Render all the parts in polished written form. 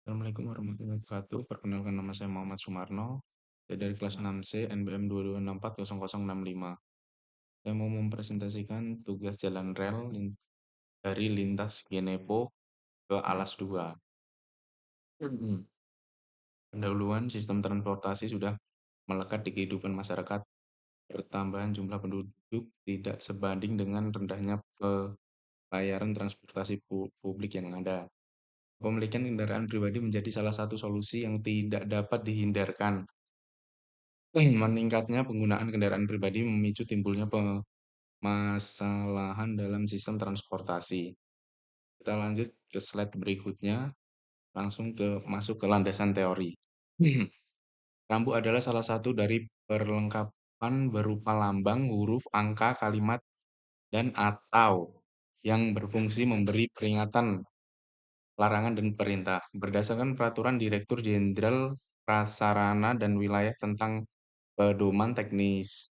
Assalamualaikum warahmatullahi wabarakatuh. Perkenalkan nama saya Muhammad Sumarno. Saya dari kelas 6C NBM 22640065. Saya mau mempresentasikan tugas jalan rel dari lintas Genepo ke Alas 2. Pendahuluan sistem transportasi sudah melekat di kehidupan masyarakat. Pertambahan jumlah penduduk tidak sebanding dengan rendahnya pelayaran transportasi publik yang ada. Pemilikan kendaraan pribadi menjadi salah satu solusi yang tidak dapat dihindarkan. Meningkatnya penggunaan kendaraan pribadi memicu timbulnya permasalahan dalam sistem transportasi. Kita lanjut ke slide berikutnya, langsung masuk ke landasan teori. Rambu adalah salah satu dari perlengkapan berupa lambang, huruf, angka, kalimat, dan atau yang berfungsi memberi peringatan, larangan, dan perintah. Berdasarkan Peraturan Direktur Jenderal Prasarana dan Wilayah tentang pedoman teknis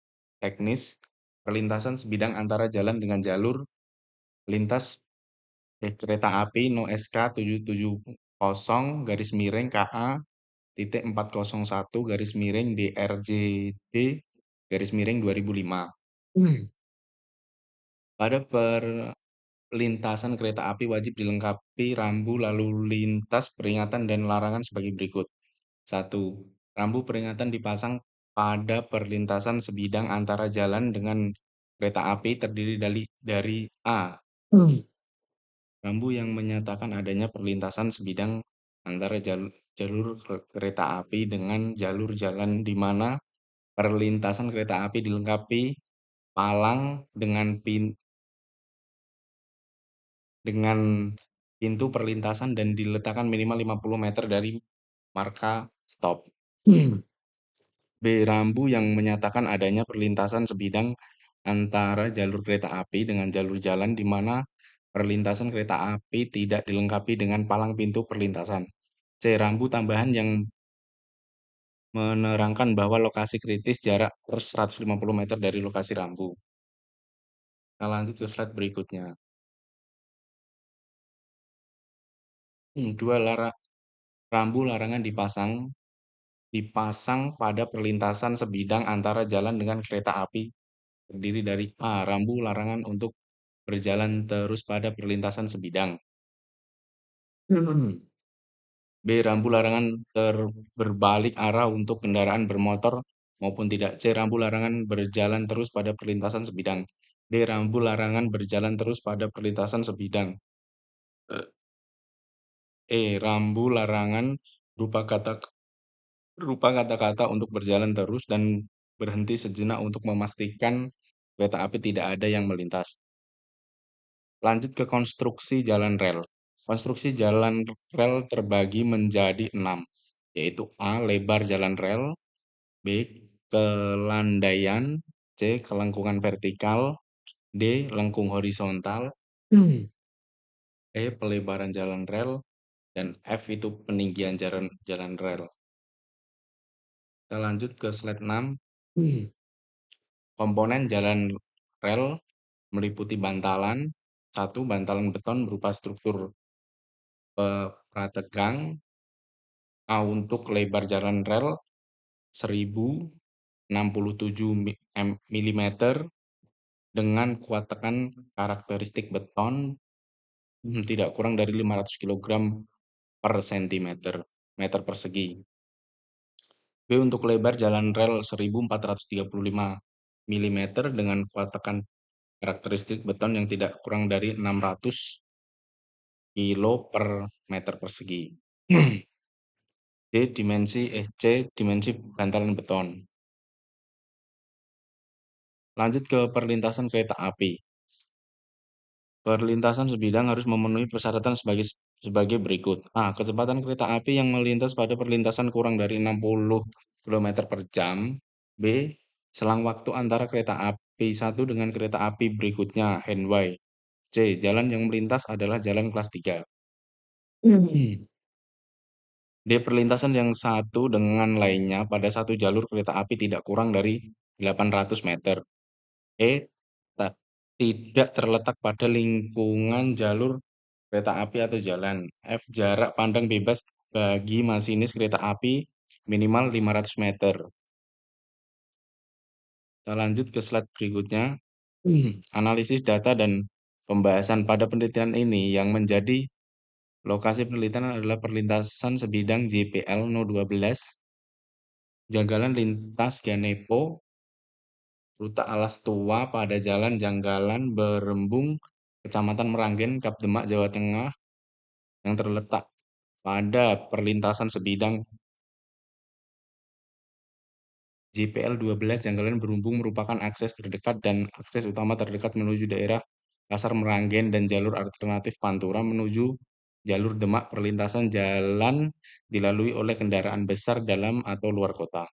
perlintasan sebidang antara jalan dengan jalur lintas kereta api No SK 770 garis miring KA titik 401 garis miring DRJD garis miring 2005. Pada perlintasan kereta api wajib dilengkapi rambu lalu lintas peringatan dan larangan sebagai berikut. 1. Rambu peringatan dipasang pada perlintasan sebidang antara jalan dengan kereta api terdiri dari A. Rambu yang menyatakan adanya perlintasan sebidang antara jalur kereta api dengan jalur jalan di mana perlintasan kereta api dilengkapi palang dengan pintu perlintasan dan diletakkan minimal 50 meter dari marka stop. B. Rambu yang menyatakan adanya perlintasan sebidang antara jalur kereta api dengan jalur jalan di mana perlintasan kereta api tidak dilengkapi dengan palang pintu perlintasan. C. Rambu tambahan yang menerangkan bahwa lokasi kritis jarak per 150 meter dari lokasi rambu. Kita lanjut ke slide berikutnya. 2. Rambu larangan dipasang pada perlintasan sebidang antara jalan dengan kereta api terdiri dari A. Rambu larangan untuk berjalan terus pada perlintasan sebidang. B. Rambu larangan berbalik arah untuk kendaraan bermotor maupun tidak. C. Rambu larangan berjalan terus pada perlintasan sebidang. D. Rambu larangan berjalan terus pada perlintasan sebidang. E. Rambu larangan berupa kata-kata untuk berjalan terus dan berhenti sejenak untuk memastikan kereta api tidak ada yang melintas. Lanjut ke konstruksi jalan rel. Konstruksi jalan rel terbagi menjadi 6, yaitu A. Lebar jalan rel, B. Kelandaian, C. Kelengkungan vertikal, D. Lengkung horizontal, E. Pelebaran jalan rel, dan F itu peninggian jalan rel. Kita lanjut ke slide 6. Komponen jalan rel meliputi bantalan. 1. Bantalan beton berupa struktur prategang. A. Untuk lebar jalan rel 1067 mm dengan kuat tekan karakteristik beton tidak kurang dari 500 kg per cm meter persegi. B. Untuk lebar jalan rel 1435 mm dengan kuat tekan karakteristik beton yang tidak kurang dari 600 kilo per meter persegi. C. Dimensi bantalan beton. Lanjut ke perlintasan kereta api. Perlintasan sebidang harus memenuhi persyaratan sebagai berikut. A. Kecepatan kereta api yang melintas pada perlintasan kurang dari 60 km per jam. B. Selang waktu antara kereta api satu dengan kereta api berikutnya, handway. C. Jalan yang melintas adalah jalan kelas 3. D. Perlintasan yang satu dengan lainnya pada satu jalur kereta api tidak kurang dari 800 meter. E. Tidak terletak pada lingkungan jalur kereta api atau jalan. F. Jarak pandang bebas bagi masinis kereta api minimal 500 meter. Kita lanjut ke slide berikutnya. Analisis data dan pembahasan pada penelitian ini yang menjadi lokasi penelitian adalah perlintasan sebidang JPL 012, janggalan lintas Ganepo, rute Alas Tua pada Jalan Janggalan Berembung, Kecamatan Meranggen, Kap Demak, Jawa Tengah, yang terletak pada perlintasan sebidang JPL 12 Janggalan Berembung merupakan akses terdekat dan akses utama terdekat menuju daerah Pasar Meranggen dan jalur alternatif Pantura menuju jalur Demak. Perlintasan jalan dilalui oleh kendaraan besar dalam atau luar kota.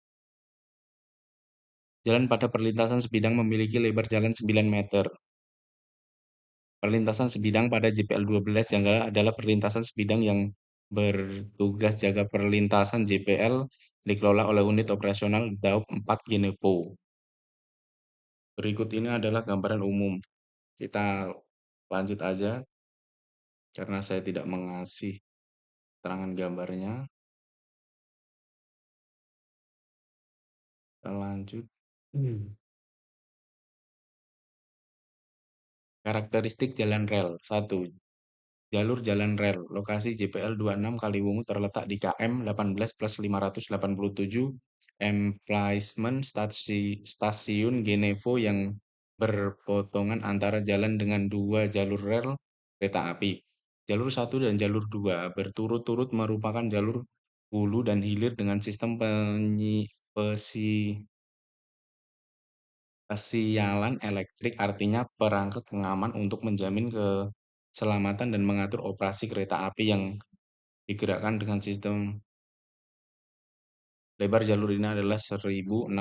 Jalan pada perlintasan sebidang memiliki lebar jalan 9 meter. Perlintasan sebidang pada JPL 12 Janggala adalah perlintasan sebidang yang bertugas jaga perlintasan JPL dikelola oleh unit operasional Daob 4 Genepo. Berikut ini adalah gambaran umum. Kita lanjut aja karena saya tidak mengasih keterangan gambarnya. Kita lanjut. Karakteristik jalan rel. 1. Jalur jalan rel. Lokasi JPL 26 Kaliwungu terletak di KM 18+587, emplacement stasiun Genevo yang berpotongan antara jalan dengan dua jalur rel kereta api. Jalur 1 dan jalur 2 berturut-turut merupakan jalur hulu dan hilir dengan sistem Sialan elektrik, artinya perangkat pengaman untuk menjamin keselamatan dan mengatur operasi kereta api yang digerakkan dengan sistem. Lebar jalur ini adalah 1067.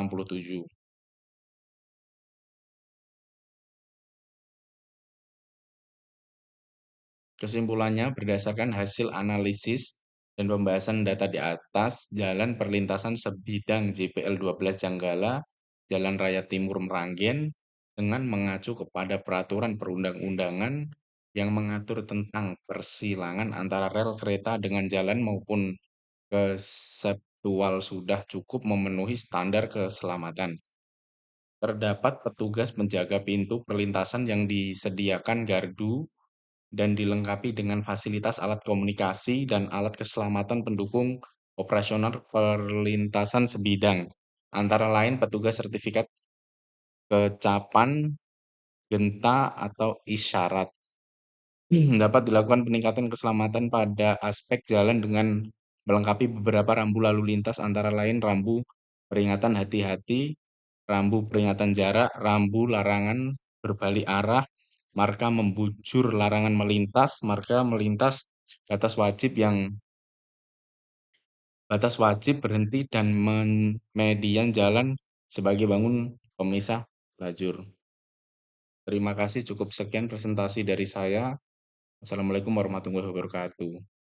Kesimpulannya, berdasarkan hasil analisis dan pembahasan data di atas, jalan perlintasan sebidang JPL 12 Janggala, Jalan Raya Timur Meranggen, dengan mengacu kepada peraturan perundang-undangan yang mengatur tentang persilangan antara rel kereta dengan jalan maupun konseptual sudah cukup memenuhi standar keselamatan. Terdapat petugas penjaga pintu perlintasan yang disediakan gardu dan dilengkapi dengan fasilitas alat komunikasi dan alat keselamatan pendukung operasional perlintasan sebidang. Antara lain petugas sertifikat kecapan, genta, atau isyarat. Dapat dilakukan peningkatan keselamatan pada aspek jalan dengan melengkapi beberapa rambu lalu lintas antara lain rambu peringatan hati-hati, rambu peringatan jarak, rambu larangan berbalik arah, marka membujur larangan melintas, marka melintas batas wajib berhenti dan median jalan sebagai bangun pemisah lajur. Terima kasih, cukup sekian presentasi dari saya. Assalamualaikum warahmatullahi wabarakatuh.